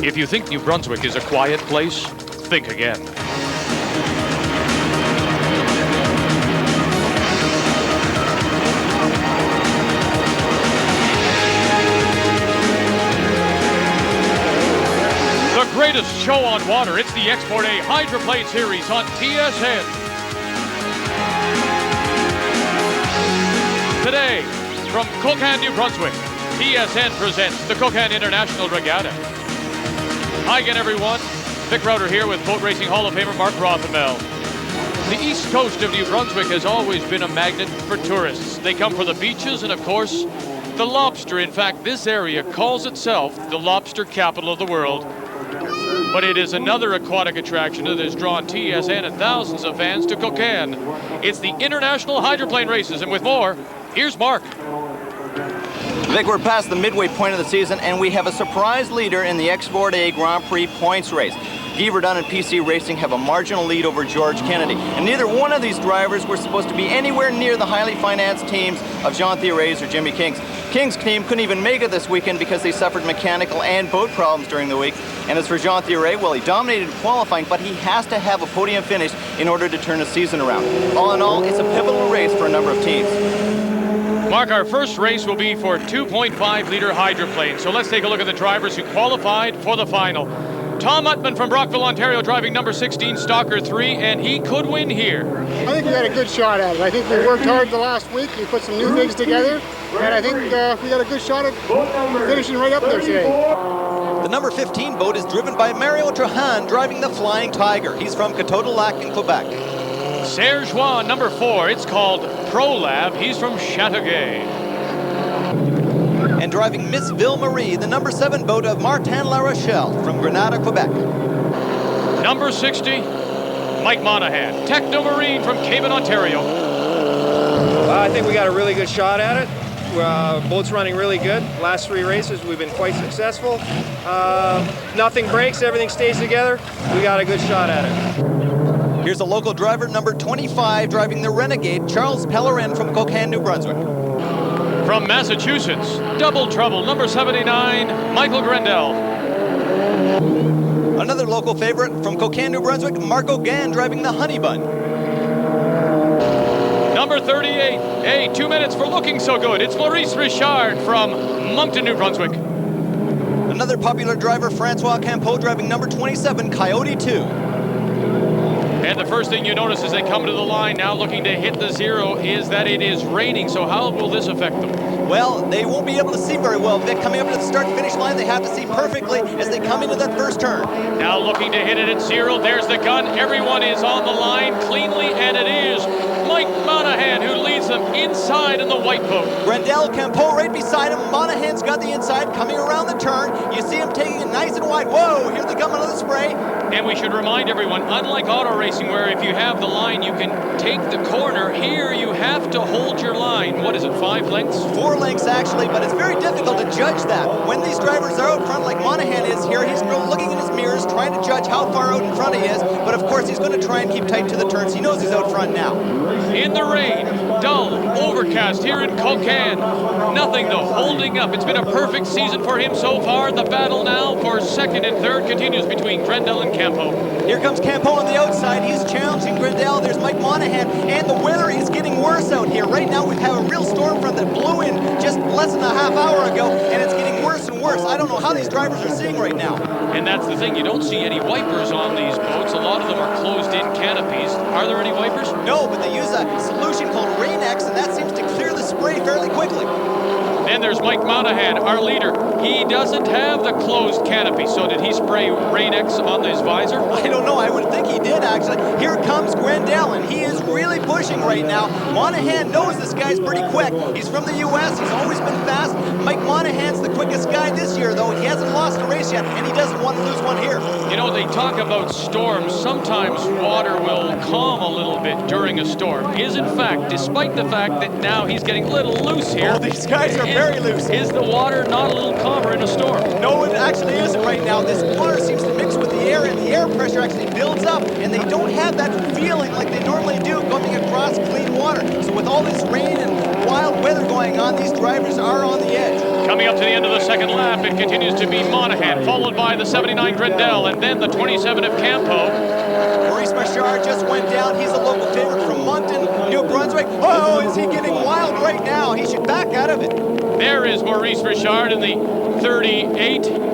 If you think New Brunswick is a quiet place, think again. The greatest show on water, it's the Export A Hydroplane Series on TSN. Today, from Cocagne, New Brunswick, TSN presents the Cocagne International Regatta. Hi again, everyone. Vic Router here with Boat Racing Hall of Famer Mark Rothenmel. The east coast of New Brunswick has always been a magnet for tourists. They come for the beaches and, of course, the lobster. In fact, this area calls itself the lobster capital of the world. But it is another aquatic attraction that has drawn TSN and thousands of fans to Cocagne. It's the International Hydroplane Races, and with more, here's Mark. Vic, we're past the midway point of the season, and we have a surprise leader in the Export A Grand Prix points race. Guy Verdun and PC Racing have a marginal lead over George Kennedy, and neither one of these drivers were supposed to be anywhere near the highly financed teams of Jean Thierry's or Jimmy King's. King's team couldn't even make it this weekend because they suffered mechanical and boat problems during the week. And as for Jean Thierry, well, he dominated qualifying, but he has to have a podium finish in order to turn the season around. All in all, it's a pivotal race for a number of teams. Mark, our first race will be for 2.5-liter hydroplane. So let's take a look at the drivers who qualified for the final. Tom Uttman from Brockville, Ontario, driving number 16, Stalker 3, and he could win here. I think we had a good shot at it. I think we worked hard the last week. We put some new things together, and I think we got a good shot at finishing right up there today. The number 15 boat is driven by Mario Trahan, driving the Flying Tiger. He's from Coteau-du-Lac in Quebec. Serge Juan, number 4, it's called ProLab. He's from Chateauguay. And driving Miss Ville Marie, the number 7 boat of Martin La Rochelle from Grenada, Quebec. Number 60, Mike Monahan, Techno Marine from Cayman, Ontario. I think we got a really good shot at it. Boat's running really good. Last 3 races, we've been quite successful. Nothing breaks, everything stays together. We got a good shot at it. Here's a local driver, number 25, driving the Renegade, Charles Pellerin from Cocagne, New Brunswick. From Massachusetts, Double Trouble, number 79, Michael Grendel. Another local favorite from Cocagne, New Brunswick, Marco Gann, driving the Honey Bun. Number 38, hey, 2 minutes for looking so good. It's Maurice Richard from Moncton, New Brunswick. Another popular driver, Francois Campeau, driving number 27, Coyote 2. And the first thing you notice as they come to the line now looking to hit the zero is that it is raining. So how will this affect them? Well, they won't be able to see very well. Vic, coming up to the start-finish line, they have to see perfectly as they come into that first turn. Now looking to hit it at zero. There's the gun. Everyone is on the line cleanly, and it is Mike Monahan who leads them inside in the white boat. Grendel, Campeau right beside him. Monahan's got the inside coming around the turn. You see him taking it nice and wide. Whoa, here they come into the spray. And we should remind everyone, unlike auto racing where if you have the line, you can take the corner, here you have to hold your line. What is it, 5 lengths? 4 lengths actually, but it's very difficult to judge that. When these drivers are out front like Monahan is here, he's looking in his mirrors, trying to judge how far out in front he is, but of course he's going to try and keep tight to the turns. He knows he's out front now. In the rain, dull, overcast here in Cocagne. Nothing though, holding up. It's been a perfect season for him so far. The battle now for second and third continues between Grendel and Campeau. Here comes Campeau on the outside. He's challenging Grendel. There's Mike Monahan, and the weather is getting worse out here. Right now we've had a real storm front that blew in just less than a half hour ago, and it's getting worse and worse. I don't know how these drivers are seeing right now. And that's the thing, you don't see any wipers on these boats. A lot of them are closed-in canopies. Are there any wipers? No, but they use a solution called Rain-X, and that seems to clear the spray fairly quickly. Then there's Mike Monahan, our leader. He doesn't have the closed canopy, so did he spray Rain-X on his visor? I don't know, I would think he did actually. Here comes Grendel, and he is really pushing right now. Monahan knows this guy's pretty quick. He's from the US, he's always been fast. Mike Monahan's the quickest guy this year though. He hasn't lost a race yet, and he doesn't want to lose one here. You know, they talk about storms. Sometimes water will calm a little bit during a storm. Is in fact, despite the fact that now he's getting a little loose here. Oh, these guys are very loose. Is the water not a little calmer in a storm? No, actually isn't right now. This water seems to mix with the air, and the air pressure actually builds up, and they don't have that feeling like they normally do coming across clean water. So with all this rain and wild weather going on, these drivers are on the edge. Coming up to the end of the second lap, it continues to be Monahan, followed by the 79 Grendel, and then the 27 of Campo. Maurice Bouchard just went down. He's a local favorite from Moncton, New Brunswick. Oh, is he getting wild right now? He should back out of it. There is Maurice Bouchard in the 38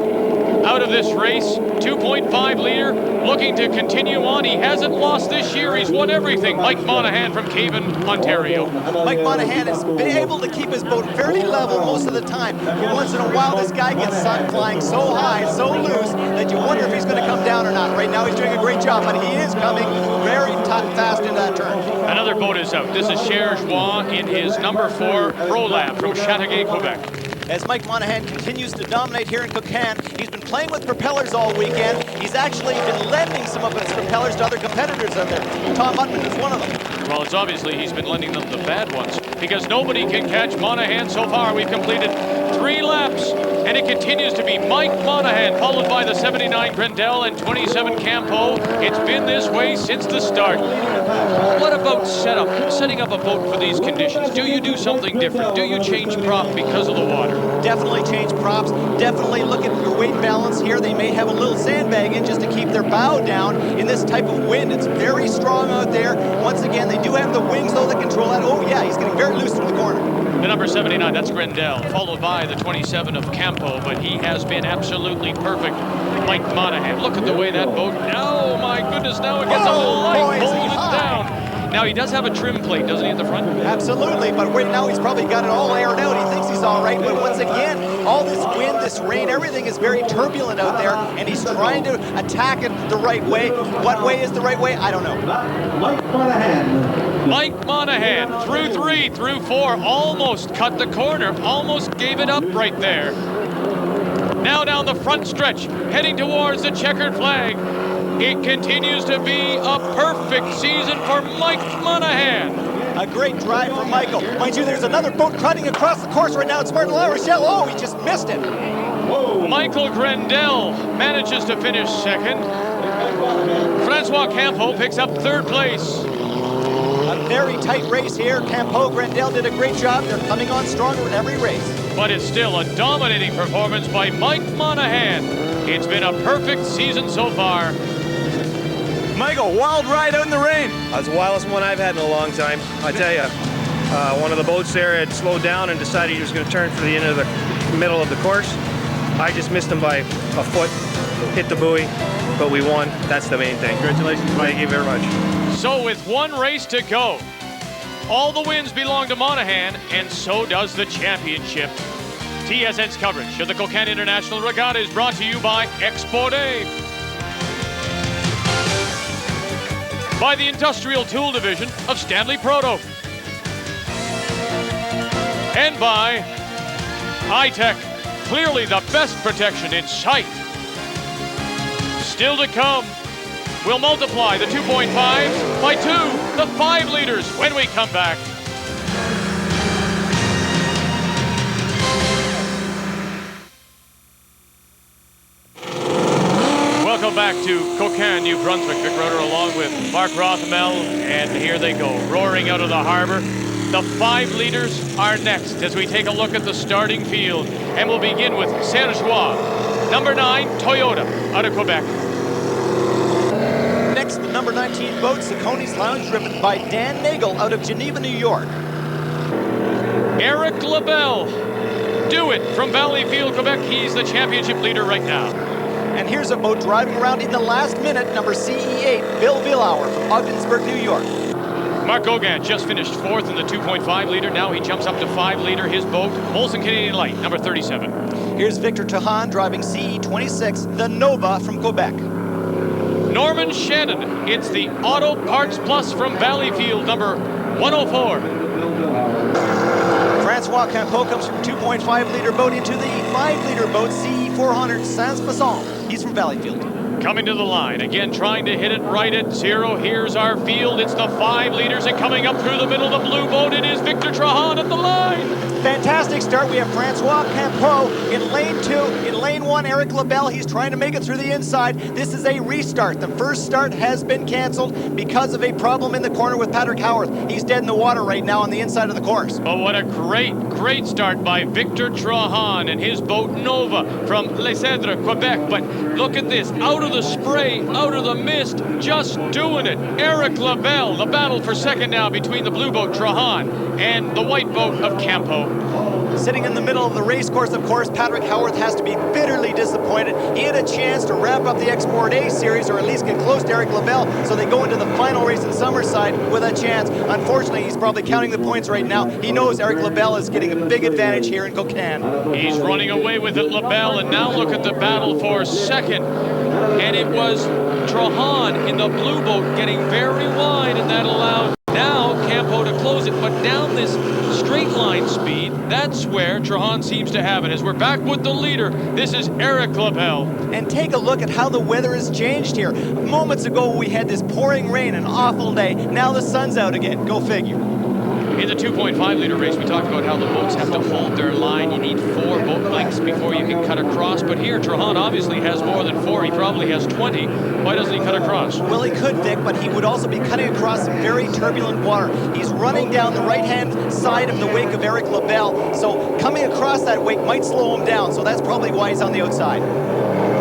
out of this race. 2.5 liter, looking to continue on. He hasn't lost this year. He's won everything. Mike Monahan from Cavan, Ontario. Mike Monahan has been able to keep his boat fairly level most of the time. But once in a while, this guy gets sun flying so high, so loose, that you wonder if he's going to come down or not. Right now, he's doing a great job, but he is coming very fast into that turn. Another boat is out. This is Cher Joie in his number 4 Pro Lab from Chateauguay, Quebec. As Mike Monahan continues to dominate here in Cocagne, he's been playing with propellers all weekend. He's actually been lending some of his propellers to other competitors out there. Tom Muttman is one of them. Well, it's obviously he's been lending them the bad ones, because nobody can catch Monahan so far. We've completed 3 laps, and it continues to be Mike Monahan, followed by the 79 Grendel and 27 Campo. It's been this way since the start. What about setting up a boat for these conditions? Do you do something different? Do you change prop because of the water? Definitely change props. Definitely look at your weight balance here. They may have a little sandbag in just to keep their bow down in this type of wind. It's very strong out there. Once again, they do have the wings, though, that control that. Oh, yeah, he's getting very loose through the corner. The number 79, that's Grendel, followed by the 27 of Campo, but he has been absolutely perfect. Mike Monahan, look at the way that boat, oh my goodness, now it gets a light, hold it down. Now he does have a trim plate, doesn't he, at the front? Absolutely, but right now he's probably got it all aired out. He thinks he's all right, but once again, all this wind, this rain, everything is very turbulent out there, and he's trying to attack it the right way. What way is the right way? I don't know. Mike Monahan. Mike Monahan, through 3, through 4, almost cut the corner, almost gave it up right there. Now down the front stretch, heading towards the checkered flag. It continues to be a perfect season for Mike Monahan. A great drive for Michael. Mind you, there's another boat cutting across the course right now. It's Martin La Rochelle. Oh, he just missed it. Michael Grendel manages to finish second. Francois Campo picks up 3rd place. A very tight race here. Campo, Grendel did a great job. They're coming on stronger in every race. But it's still a dominating performance by Mike Monahan. It's been a perfect season so far. Michael, wild ride out in the rain. That's the wildest one I've had in a long time. I tell you, one of the boats there had slowed down and decided he was going to turn for the end of the middle of the course. I just missed him by a foot, hit the buoy, but we won. That's the main thing. Congratulations, Mike. Thank you very much. So with one race to go, all the wins belong to Monahan, and so does the championship. TSN's coverage of the Cocagne International Regatta is brought to you by Export A, by the Industrial Tool Division of Stanley Proto, and by iTech, clearly the best protection in sight. Still to come, we'll multiply the 2.5 by 2, the 5 liters, when we come back. Welcome back to Cocagne, New Brunswick. Vic Roeder along with Mark Rothmel, and here they go, roaring out of the harbor. The 5 liters are next as we take a look at the starting field. And we'll begin with Serge-Joie, number 9, Toyota, out of Quebec. Next, the number 19 boat, Saucony's Lounge, driven by Dan Nagel out of Geneva, New York. Eric Labelle, do it from Valleyfield, Quebec. He's the championship leader right now. And here's a boat driving around in the last minute, number CE8, Bill Villauer from Ogdensburg, New York. Mark Gauguin just finished 4th in the 2.5 liter. Now he jumps up to 5 liter. His boat, Molson Canadian Light, number 37. Here's Victor Tahan driving CE26, the Nova from Quebec. Norman Shannon, it's the Auto Parts Plus from Valleyfield, number 104. Francois Campo comes from 2.5 liter boat into the 5 liter boat, CE400 Sans-Façon. He's from Valleyfield. Coming to the line, again trying to hit it right at 0. Here's our field, it's the 5 liters, and coming up through the middle, the blue boat, it is Victor Trahan at the line. Fantastic start. We have Francois Campo in lane 2. In lane lane one, Eric LaBelle, he's trying to make it through the inside. This is a restart. The first start has been canceled because of a problem in the corner with Patrick Howarth. He's dead in the water right now on the inside of the course. But what a great start by Victor Trahan and his boat Nova from Litre, Quebec. But look at this, out of the spray, out of the mist, just doing it. Eric LaBelle, the battle for second now between the blue boat Trahan and the white boat of Campo. Sitting in the middle of the race course, of course, Patrick Howarth has to be bitterly disappointed. He had a chance to wrap up the Export A series, or at least get close to Eric LaBelle, so they go into the final race in Summerside with a chance. Unfortunately, he's probably counting the points right now. He knows Eric LaBelle is getting a big advantage here in Cocagne. He's running away with it, LaBelle, and now look at the battle for second. And it was Trahan in the blue boat getting very wide, and that allowed now Campo to close it. But down this straight line speed, that's where Trahan seems to have it. As we're back with the leader, this is Eric LaBelle. And take a look at how the weather has changed here. Moments ago we had this pouring rain, an awful day. Now the sun's out again. Go figure. In the 2.5 liter race, we talked about how the boats have to hold their line. You need 4 boat lengths before you can cut across. But here, Trahan obviously has more than 4. He probably has 20. Why doesn't he cut across? Well, he could, Vic, but he would also be cutting across some very turbulent water. He's running down the right-hand side of the wake of Eric LaBelle, so coming across that wake might slow him down, so that's probably why he's on the outside.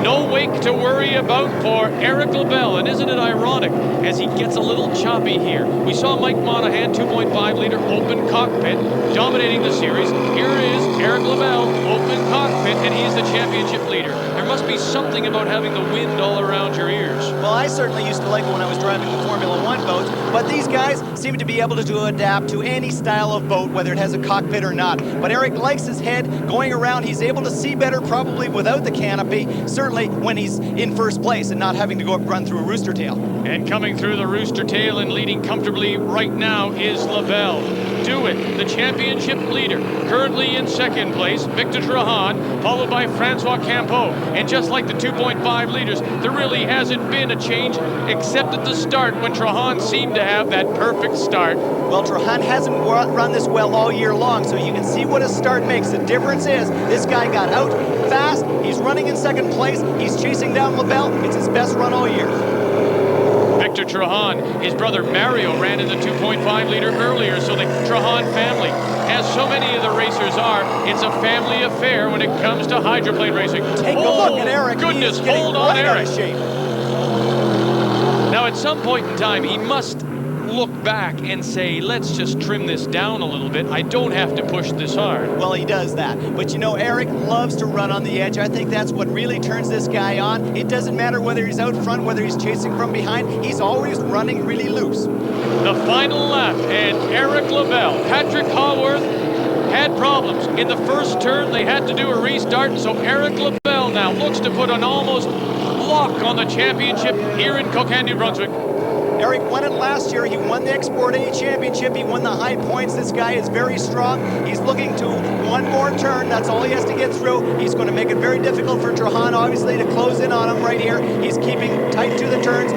No wake to worry about for Eric LaBelle, and isn't it ironic as he gets a little choppy here? We saw Mike Monahan, 2.5 liter open cockpit, dominating the series. Here is Eric LaBelle, open cockpit, and he's the championship leader. There must be something about having the wind all around your ears. Well, I certainly used to like it when I was driving the Formula One boats, but these guys seem to be able to adapt to any style of boat, whether it has a cockpit or not. But Eric likes his head going around. He's able to see better probably without the canopy, certainly when he's in first place and not having to go up run through a rooster tail. And coming through the rooster tail and leading comfortably right now is LaBelle. Do it, the championship leader, currently in second place, Victor Trahan, followed by Francois Campo. And just like the 2.5 liters, there really hasn't been a change except at the start when Trahan seemed to have that perfect start. Well, Trahan hasn't run this well all year long, so you can see what his start makes. The difference is this guy got out fast, he's running in second place, he's chasing down LaBelle. It's his best run all year. Victor Trahan, his brother Mario ran in the 2.5 liter earlier, so the Trahan family, as so many of the racers are, it's a family affair when it comes to hydroplane racing. Take a look at Eric. Goodness, hold on, Eric. Now, at some point in time, he must look back and say, let's just trim this down a little bit. I don't have to push this hard. Well, he does that. But you know, Eric loves to run on the edge. I think that's what really turns this guy on. It doesn't matter whether he's out front, whether he's chasing from behind. He's always running really loose. The final lap, and Eric LaBelle, Patrick Haworth had problems. In the first turn, they had to do a restart, so Eric LaBelle now looks to put an almost lock on the championship here in Cocagne, New Brunswick. Eric won it last year. He won the Export A championship. He won the high points. This guy is very strong. He's looking to one more turn. That's all he has to get through. He's going to make it very difficult for Trahan, obviously, to close in on him right here. He's keeping tight to the turns.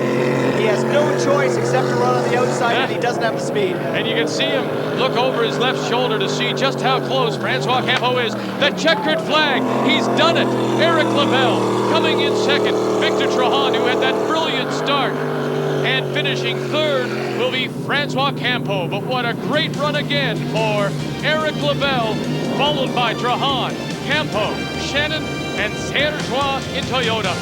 He has no choice except to run on the outside, and he doesn't have the speed. And you can see him look over his left shoulder to see just how close Francois Campo is. The checkered flag. He's done it. Eric LaBelle coming in second. Victor Trahan, who had that brilliant start. And finishing third will be Francois Campo. But what a great run again for Eric LaBelle, followed by Trahan, Campo, Shannon, and Sergeant in Toyota.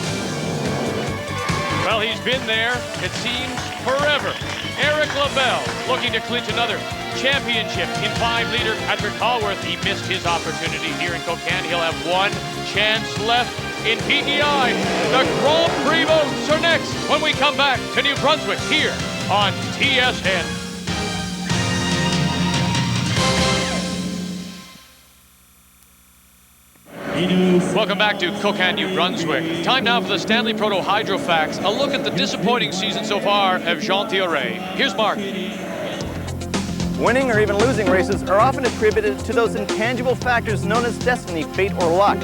Well, he's been there, it seems, forever. Eric LaBelle looking to clinch another championship in 5 liter. Patrick Haworth, he missed his opportunity here in Cocagne. He'll have one chance left in PEI. The Grand Prix boats are next when we come back to New Brunswick here on TSN. Welcome back to Cocagne, New Brunswick. Time now for the Stanley Proto Hydrofax. A look at the disappointing season so far of Jean Thierry. Here's Mark. Winning or even losing races are often attributed to those intangible factors known as destiny, fate, or luck.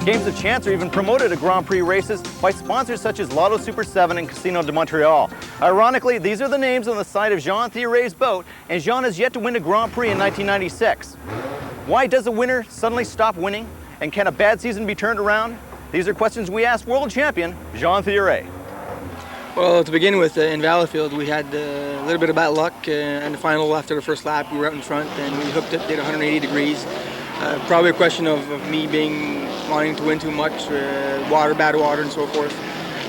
Games of chance are even promoted at Grand Prix races by sponsors such as Lotto Super 7 and Casino de Montreal. Ironically, these are the names on the side of Jean Thierry's boat, and Jean has yet to win a Grand Prix in 1996. Why does a winner suddenly stop winning? And can a bad season be turned around? These are questions we asked world champion Jean Thierry. Well, to begin with, in Valleyfield, we had a little bit of bad luck. In the final, after the first lap, we were out in front and we hooked it, did 180 degrees. Probably a question of me wanting to win too much, bad water, and so forth.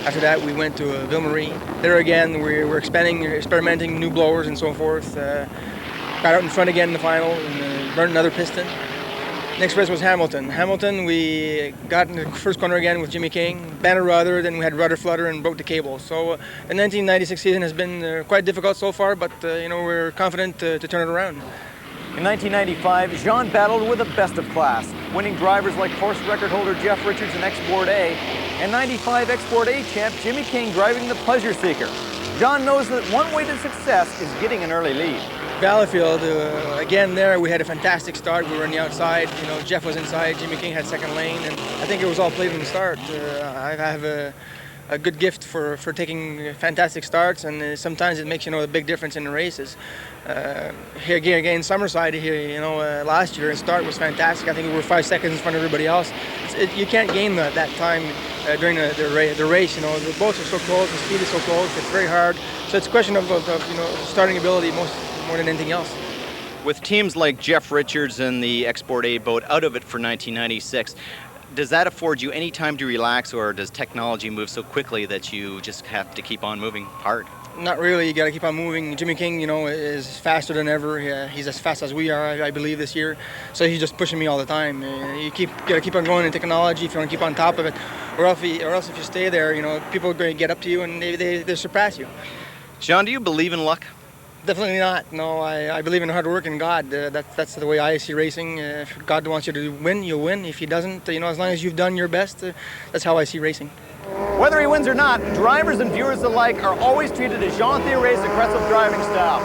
After that, we went to Ville-Marie. There again, we were experimenting new blowers and so forth. Got out in front again in the final and burned another piston. Next race was Hamilton. Hamilton, we got in the first corner again with Jimmy King, bent a rudder, then we had rudder flutter and broke the cable. So the 1996 season has been quite difficult so far, but we're confident to turn it around. In 1995, Jean battled with the best of class, winning drivers like course record holder Jeff Richards in Export A, and 95 Export A champ Jimmy King driving the Pleasure Seeker. Jean knows that one way to success is getting an early lead. Valleyfield, again there we had a fantastic start. We were on the outside, Jeff was inside, Jimmy King had second lane, and I think it was all played from the start. I have a good gift for taking fantastic starts, and sometimes it makes a big difference in the races. Here again, Summerside here, last year the start was fantastic. I think we were 5 seconds in front of everybody else. You can't gain that time during the race. The boats are so close, the speed is so close. It's very hard. So it's a question of starting ability more than anything else. With teams like Jeff Richards and the Export A boat out of it for 1996, does that afford you any time to relax, or does technology move so quickly that you just have to keep on moving hard? Not really. You got to keep on moving. Jimmy King, is faster than ever. He's as fast as we are, I believe, this year. So he's just pushing me all the time. You got to keep on going in technology if you want to keep on top of it, or else if you stay there, people are going to get up to you and they surpass you. Jean, do you believe in luck? Definitely not. No, I believe in hard work and God. That's the way I see racing. If God wants you to win, you'll win. If He doesn't, as long as you've done your best, that's how I see racing. Whether he wins or not, drivers and viewers alike are always treated as Jean Thierry's aggressive driving style.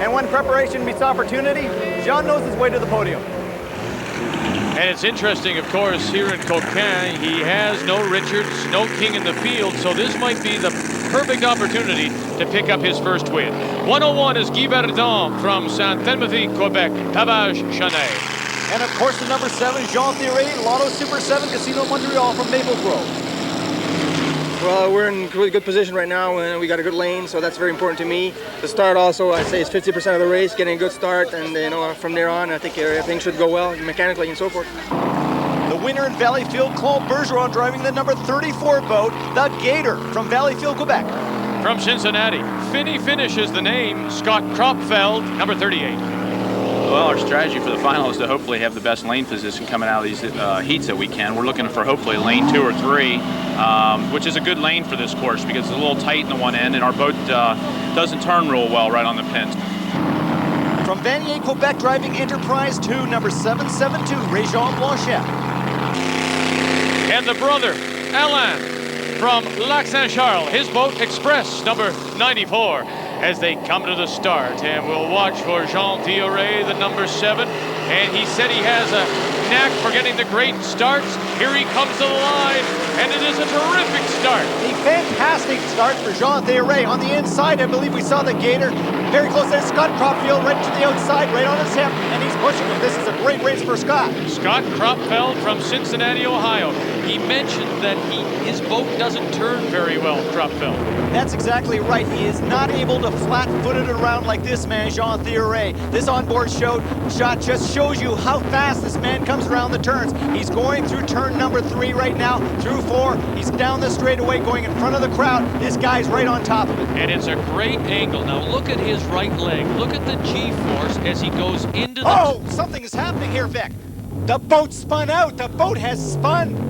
And when preparation meets opportunity, Jean knows his way to the podium. And it's interesting, of course, here in Cocagne, he has no Richards, no King in the field, so this might be the perfect opportunity to pick up his first win. 101 is Guy Verdun from Saint-Timothy, Quebec, Pavage, Chanet. And of course, the number 7, Jean Thierry, Lotto Super 7 Casino Montreal from Maple Grove. Well, we're in really good position right now, and we got a good lane, so that's very important to me. The start also, I'd say, is 50% of the race, getting a good start, and from there on, I think everything should go well, mechanically and so forth. The winner in Valleyfield, Claude Bergeron, driving the number 34 boat, the Gator, from Valleyfield, Quebec. From Cincinnati, Finney finishes the name, Scott Kropfeld, number 38. Well, our strategy for the final is to hopefully have the best lane position coming out of these heats that we can. We're looking for hopefully lane 2 or 3, which is a good lane for this course because it's a little tight in the one end and our boat doesn't turn real well right on the pins. From Vanier, Quebec, driving Enterprise 2, number 772, Réjean Blanchet. And the brother, Alain, from Lac Saint-Charles, his boat Express, number 94. As they come to the start, and we'll watch for Jean Thierry, the number 7, and he said he has a knack for getting the great starts. Here he comes to the line, and it is a terrific start. A fantastic start for Jean Thierry. On the inside, I believe we saw the Gator. Very close there, Scott Kropfeld right to the outside, right on his hip, and he's pushing him. This is a great race for Scott. Scott Kropfeld from Cincinnati, Ohio. He mentioned that his boat doesn't turn very well, Kropfeld. That's exactly right. He is not able to flat-foot it around like this man, Jean Thierry. This onboard shot just shows you how fast this man comes around the turns. He's going through turn number 3 right now, through 4. He's down the straightaway, going in front of the crowd. This guy's right on top of it. And it's a great angle. Now look at his right leg. Look at the G-force as he goes into the... Oh, something is happening here, Vic. The boat spun out. The boat has spun.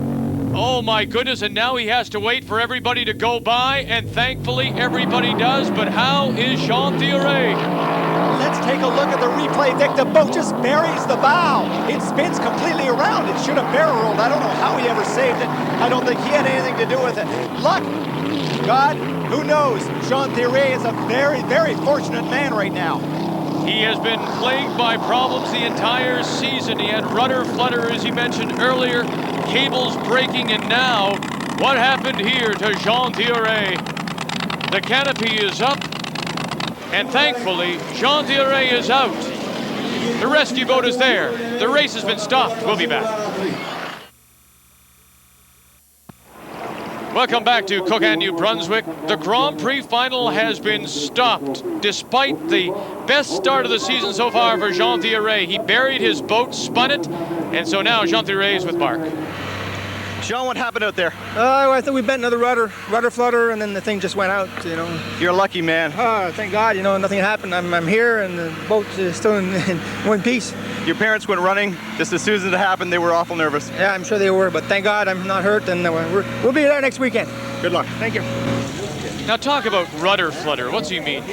Oh my goodness, and now he has to wait for everybody to go by, and thankfully everybody does, but how is Jean Thierry? Let's take a look at the replay, Vic. The boat just buries the bow. It spins completely around. It should have barrel rolled. I don't know how he ever saved it. I don't think he had anything to do with it. Luck, God, who knows? Jean Thierry is a very, very fortunate man right now. He has been plagued by problems the entire season. He had rudder flutter, as he mentioned earlier, cables breaking, and now, what happened here to Jean Thierry? The canopy is up, and thankfully, Jean Thierry is out. The rescue boat is there. The race has been stopped. We'll be back. Welcome back to Cocagne, New Brunswick. The Grand Prix final has been stopped despite the best start of the season so far for Jean Thierry. He buried his boat, spun it, and so now Jean Thierry is with Mark. Sean, what happened out there? I think we bent another rudder flutter, and then the thing just went out, you know. You're a lucky man. Thank God, you know, nothing happened. I'm here, and the boat is still in one piece. Your parents went running just as soon as it happened. They were awful nervous. Yeah, I'm sure they were, but thank God I'm not hurt, and we'll be there next weekend. Good luck. Thank you. Now talk about rudder flutter. What's he mean?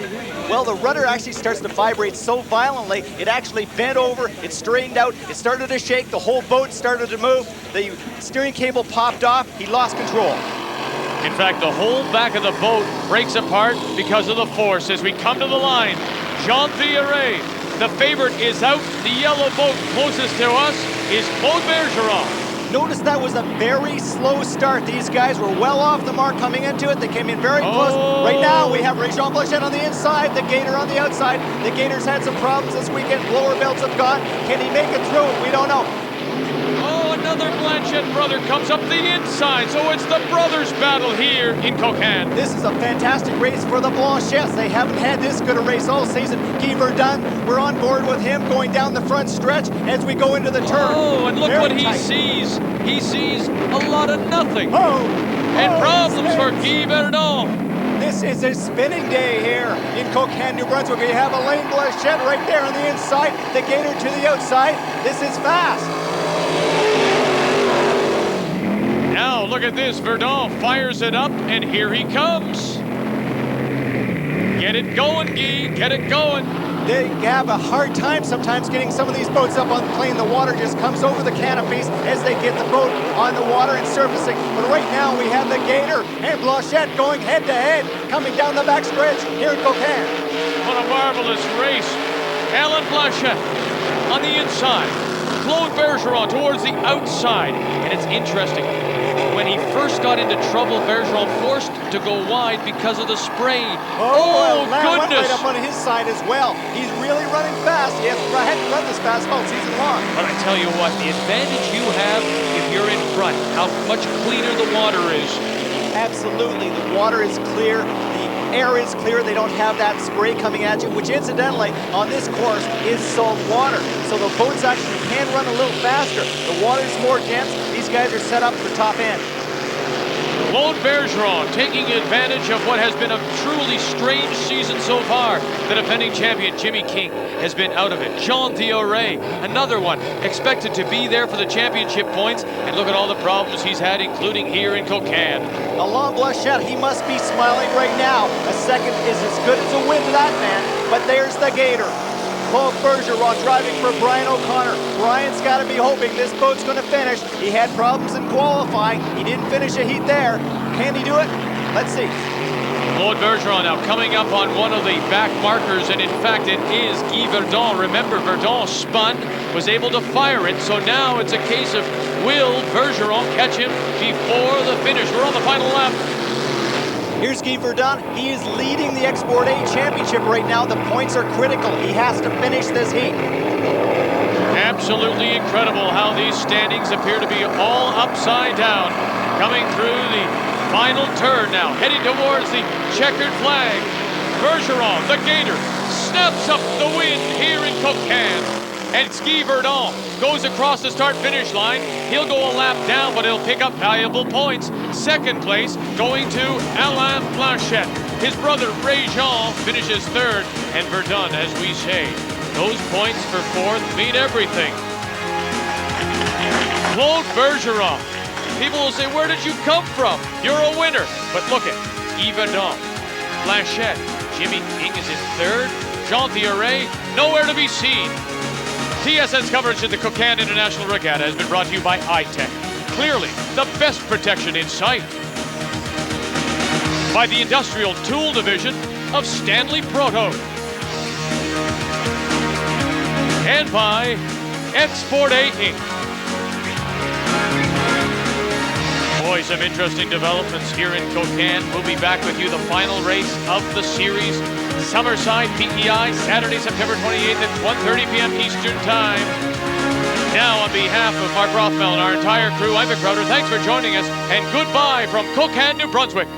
Well, the rudder actually starts to vibrate so violently, it actually bent over, it straightened out, it started to shake, the whole boat started to move, the steering cable popped off, he lost control. In fact, the whole back of the boat breaks apart because of the force. As we come to the line, Jean Thierry, the favorite, is out. The yellow boat closest to us is Claude Bergeron. Notice that was a very slow start. These guys were well off the mark coming into it. They came in very close. Right now, we have Jean Blanchette on the inside, the Gator on the outside. The Gator's had some problems this weekend. Blower belts have gone. Can he make it through? We don't know. Oh, another Blanchette brother comes up the inside. So it's the brothers' battle here in Cocagne. This is a fantastic race for the Blanchettes. They haven't had this good a race all season. Guy Verdun, we're on board with him going down the front stretch as we go into the turn. Oh, and look very what he tight. sees. He sees a lot of nothing. And problems for Guy Verdun. This is a spinning day here in Cocagne, New Brunswick. We have Alain Blanchette right there on the inside, the Gator to the outside. This is fast. Now look at this. Verdun fires it up, and here he comes. Get it going, Guy. Get it going. They have a hard time sometimes getting some of these boats up on the plane. The water just comes over the canopies as they get the boat on the water and surfacing. But right now we have the Gator and Blanchette going head to head, coming down the back stretch here in Cocagne. What a marvelous race. Alain Blanchette on the inside. Claude Bergeron towards the outside. And it's interesting. When he first got into trouble, Bergeron forced to go wide because of the spray. Oh, Went goodness. right up on his side as well. He's really running fast. He hasn't had to run this fast all season long. But I tell you what, the advantage you have if you're in front, how much cleaner the water is. Absolutely, the water is clear, the air is clear, they don't have that spray coming at you, which incidentally, on this course, is salt water. So the boats actually can run a little faster. The water's more dense, these guys are set up for top end. Claude Bergeron taking advantage of what has been a truly strange season so far. The defending champion, Jimmy King, has been out of it. Jean Thierry, another one, expected to be there for the championship points. And look at all the problems he's had, including here in Cocagne. Alain Blanchette, he must be smiling right now. A second is as good as a win to that man. But there's the Gator. Claude Bergeron driving for Brian O'Connor. Brian's got to be hoping this boat's going to finish. He had problems in qualifying. He didn't finish a heat there. Can he do it? Let's see. Claude Bergeron now coming up on one of the back markers, and in fact it is Guy Verdun. Remember, Verdun spun, was able to fire it, so now it's a case of will Bergeron catch him before the finish. We're on the final lap. Here's Guy Verdun. He is leading the Export A Championship right now. The points are critical. He has to finish this heat. Absolutely incredible how these standings appear to be all upside down. Coming through the final turn now, heading towards the checkered flag. Bergeron, the Gator, snaps up the win here in Cocagne. And Guy Verdun goes across the start-finish line. He'll go a lap down, but he'll pick up valuable points. Second place going to Alain Blanchette. His brother, Ray Jean, finishes third. And Verdun, as we say, those points for fourth mean everything. Claude Bergeron. People will say, where did you come from? You're a winner. But look at Guy Verdun, Blanchette. Jimmy King is in third. Jean Thierry, nowhere to be seen. TSN's coverage of the Cocagne International Regatta has been brought to you by iTech. Clearly, the best protection in sight. By the Industrial Tool Division of Stanley Proto. And by Export A Inc. Boy, some interesting developments here in Cocagne. We'll be back with you the final race of the series. Summerside PEI, Saturday, September 28th at 1:30 p.m. Eastern Time. Now, on behalf of Mark Rothmel and our entire crew, I'm Vic Crowder. Thanks for joining us, and goodbye from Cocagne, New Brunswick.